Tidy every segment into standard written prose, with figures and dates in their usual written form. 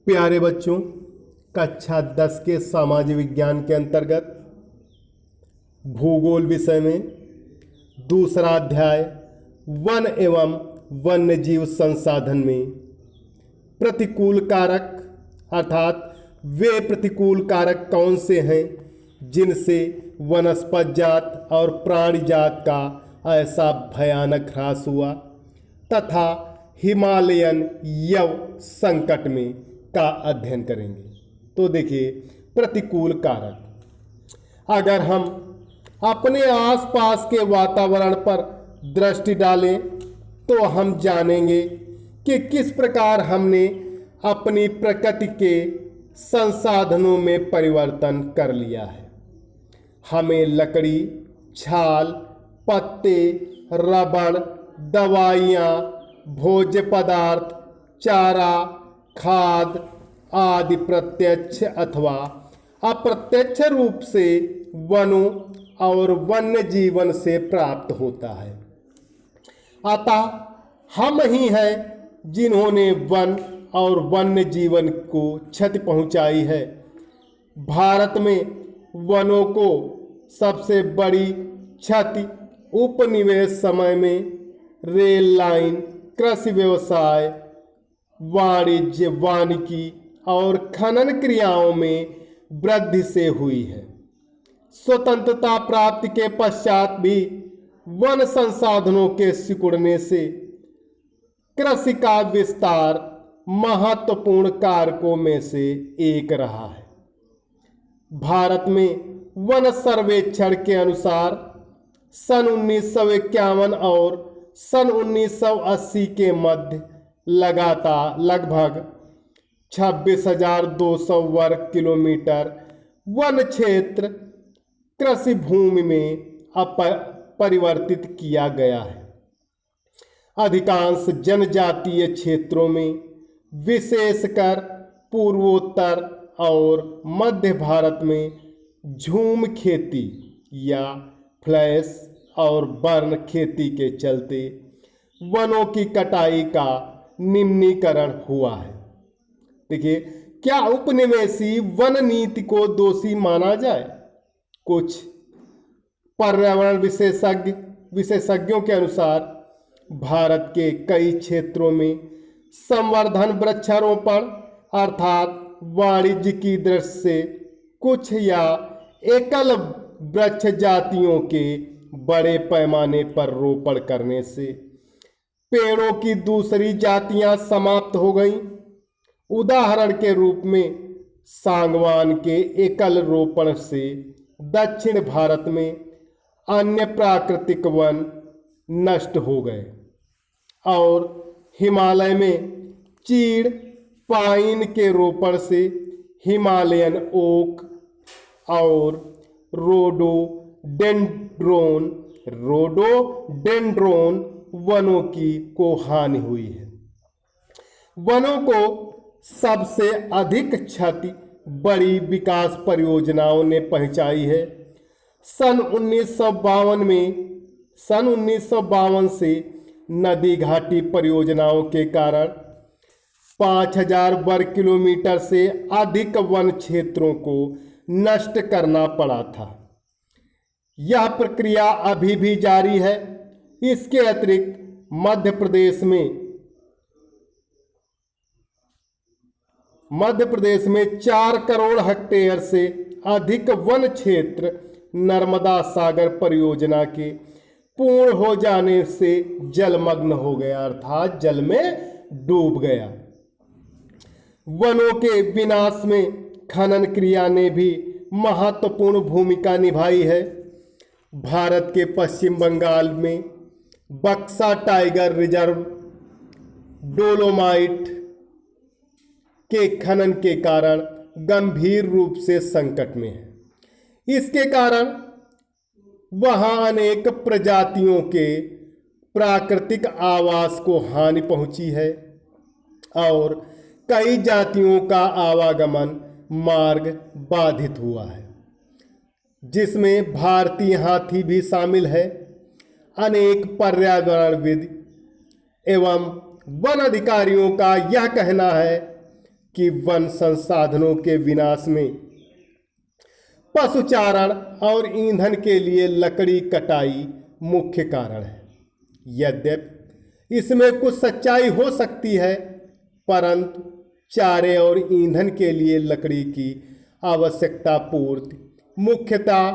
प्यारे बच्चों, कक्षा 10 के सामाजिक विज्ञान के अंतर्गत भूगोल विषय में दूसरा अध्याय वन एवं वन्य जीव संसाधन में प्रतिकूल कारक अर्थात वे प्रतिकूल कारक कौन से हैं जिनसे वनस्पति जात और प्राणी जात का ऐसा भयानक ह्रास हुआ तथा हिमालयन यव संकट में का अध्ययन करेंगे। तो देखिए, प्रतिकूल कारक, अगर हम अपने आसपास के वातावरण पर दृष्टि डालें तो हम जानेंगे कि किस प्रकार हमने अपनी प्रकृति के संसाधनों में परिवर्तन कर लिया है। हमें लकड़ी, छाल, पत्ते, रबड़, दवाइयाँ, भोज्य पदार्थ, चारा, खाद आदि प्रत्यक्ष अथवा अप्रत्यक्ष रूप से वनों और वन्य जीवन से प्राप्त होता है। अतः हम ही हैं जिन्होंने वन और वन्य जीवन को क्षति पहुंचाई है। भारत में वनों को सबसे बड़ी क्षति उपनिवेश समय में रेल लाइन, कृषि व्यवसाय, वाणिज्य, वानिकी और खनन क्रियाओं में वृद्धि से हुई है। स्वतंत्रता प्राप्ति के पश्चात भी वन संसाधनों के सिकुड़ने से कृषि का विस्तार महत्वपूर्ण कारकों में से एक रहा है। भारत में वन सर्वेक्षण के अनुसार सन 1951 और सन 1980 के मध्य लगातार लगभग 26,200 वर्ग किलोमीटर वन क्षेत्र कृषि भूमि में परिवर्तित किया गया है। अधिकांश जनजातीय क्षेत्रों में, विशेषकर पूर्वोत्तर और मध्य भारत में, झूम खेती या फ्लैश और बर्न खेती के चलते वनों की कटाई का निम्नीकरण हुआ है। देखिए, क्या उपनिवेशी वन नीति को दोषी माना जाए? कुछ पर्यावरण विशेषज्ञों के अनुसार भारत के कई क्षेत्रों में संवर्धन वृक्षारोपण अर्थात वाणिज्य की दृष्टि से कुछ या एकल वृक्ष जातियों के बड़े पैमाने पर रोपण करने से पेड़ों की दूसरी जातियां समाप्त हो गईं। उदाहरण के रूप में सागवान के एकल रोपण से दक्षिण भारत में अन्य प्राकृतिक वन नष्ट हो गए और हिमालय में चीड़, पाइन के रोपण से हिमालयन ओक और रोडोडेंड्रोन वनों को हानि हुई है। वनों को सबसे अधिक क्षति बड़ी विकास परियोजनाओं ने पहुंचाई है। सन 1952 से नदी घाटी परियोजनाओं के कारण 5,000 वर्ग किलोमीटर से अधिक वन क्षेत्रों को नष्ट करना पड़ा था। यह प्रक्रिया अभी भी जारी है। इसके अतिरिक्त मध्य प्रदेश में 4 करोड़ हेक्टेयर से अधिक वन क्षेत्र नर्मदा सागर परियोजना के पूर्ण हो जाने से जलमग्न हो गया अर्थात जल में डूब गया। वनों के विनाश में खनन क्रिया ने भी महत्वपूर्ण भूमिका निभाई है। भारत के पश्चिम बंगाल में बक्सा टाइगर रिजर्व डोलोमाइट के खनन के कारण गंभीर रूप से संकट में है। इसके कारण वहां अनेक प्रजातियों के प्राकृतिक आवास को हानि पहुंची है और कई जातियों का आवागमन मार्ग बाधित हुआ है, जिसमें भारतीय हाथी भी शामिल है। अनेक पर्यावरणविद एवं वन अधिकारियों का यह कहना है कि वन संसाधनों के विनाश में पशुचारण और ईंधन के लिए लकड़ी कटाई मुख्य कारण है। यद्यपि इसमें कुछ सच्चाई हो सकती है, परंतु चारे और ईंधन के लिए लकड़ी की आवश्यकता पूर्ति मुख्यतः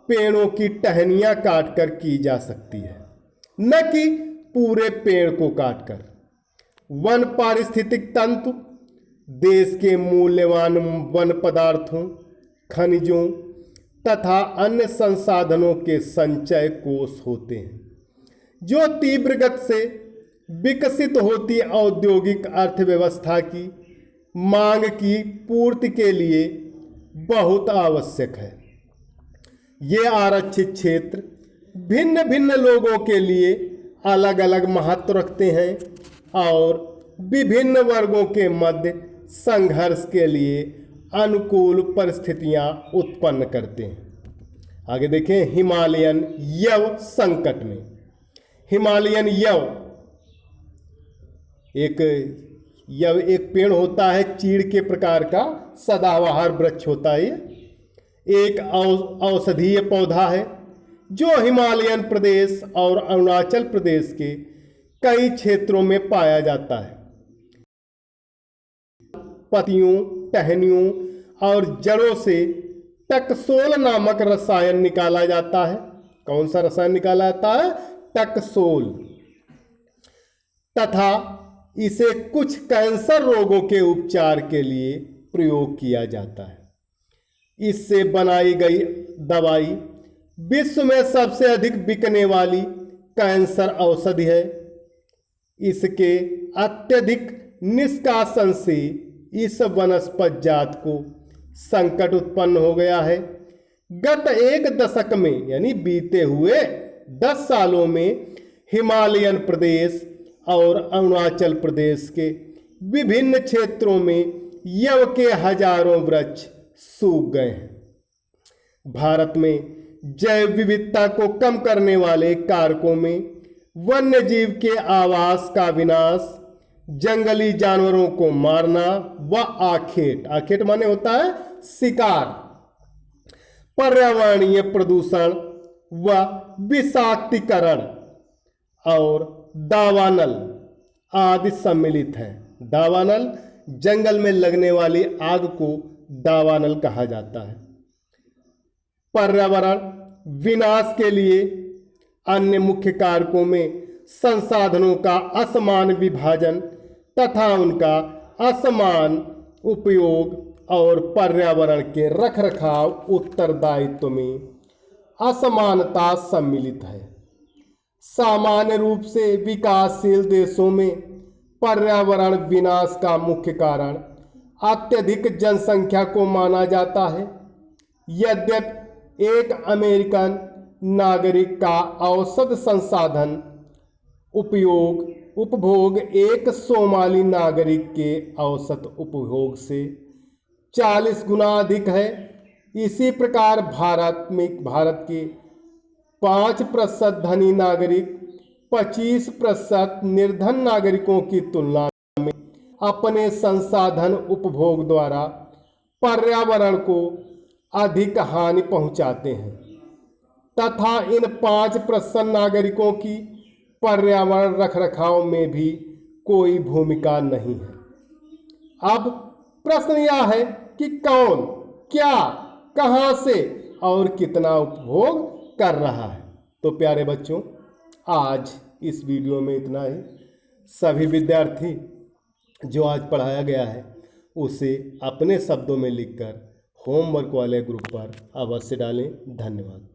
पेड़ों की टहनियाँ काटकर की जा सकती है, न कि पूरे पेड़ को काटकर। वन पारिस्थितिक तंत्र देश के मूल्यवान वन पदार्थों, खनिजों तथा अन्य संसाधनों के संचय कोष होते हैं, जो तीव्र गति से विकसित होती औद्योगिक अर्थव्यवस्था की मांग की पूर्ति के लिए बहुत आवश्यक है। ये आरक्षित क्षेत्र भिन्न भिन्न लोगों के लिए अलग अलग महत्व रखते हैं और विभिन्न वर्गों के मध्य संघर्ष के लिए अनुकूल परिस्थितियां उत्पन्न करते हैं। आगे देखें, हिमालयन यव संकट में। हिमालयन यव एक पेड़ होता है, चीड़ के प्रकार का सदाबहार वृक्ष होता है। एक औषधीय पौधा है जो हिमालयन प्रदेश और अरुणाचल प्रदेश के कई क्षेत्रों में पाया जाता है। पत्तियों, टहनियों और जड़ों से टकसोल नामक रसायन निकाला जाता है। कौन सा रसायन निकाला जाता है? टकसोल। तथा इसे कुछ कैंसर रोगों के उपचार के लिए प्रयोग किया जाता है। इससे बनाई गई दवाई विश्व में सबसे अधिक बिकने वाली कैंसर औषधि है। इसके अत्यधिक निष्कासन से इस वनस्पति जात को संकट उत्पन्न हो गया है। गत एक दशक में यानी बीते हुए 10 सालों में हिमालयन प्रदेश और अरुणाचल प्रदेश के विभिन्न क्षेत्रों में यव के हजारों वृक्ष सूख गए हैं। भारत में जैव विविधता को कम करने वाले कारकों में वन्य जीव के आवास का विनाश, जंगली जानवरों को मारना व आखेट माने होता है शिकार, पर्यावरणीय प्रदूषण व विषाक्तीकरण और दावानल आदि सम्मिलित है। दावानल जंगल में लगने वाली आग को दावानल कहा जाता है। पर्यावरण विनाश के लिए अन्य मुख्य कारकों में संसाधनों का असमान विभाजन तथा उनका असमान उपयोग और पर्यावरण के रखरखाव उत्तरदायित्व में असमानता सम्मिलित है। सामान्य रूप से विकासशील देशों में पर्यावरण विनाश का मुख्य कारण अत्यधिक जनसंख्या को माना जाता है। यद्यपि एक अमेरिकन नागरिक का औसत संसाधन उपभोग एक सोमाली नागरिक के औसत उपभोग से 40 गुना अधिक है। इसी प्रकार भारत के 5% धनी नागरिक 25% निर्धन नागरिकों की तुलना में अपने संसाधन उपभोग द्वारा पर्यावरण को अधिक हानि पहुंचाते हैं तथा इन 5% नागरिकों की पर्यावरण रखरखाव में भी कोई भूमिका नहीं है। अब प्रश्न यह है कि कौन, क्या, कहां से और कितना उपभोग कर रहा है। तो प्यारे बच्चों, आज इस वीडियो में इतना ही। सभी विद्यार्थी जो आज पढ़ाया गया है उसे अपने शब्दों में लिखकर होमवर्क वाले ग्रुप पर अवश्य डालें। धन्यवाद।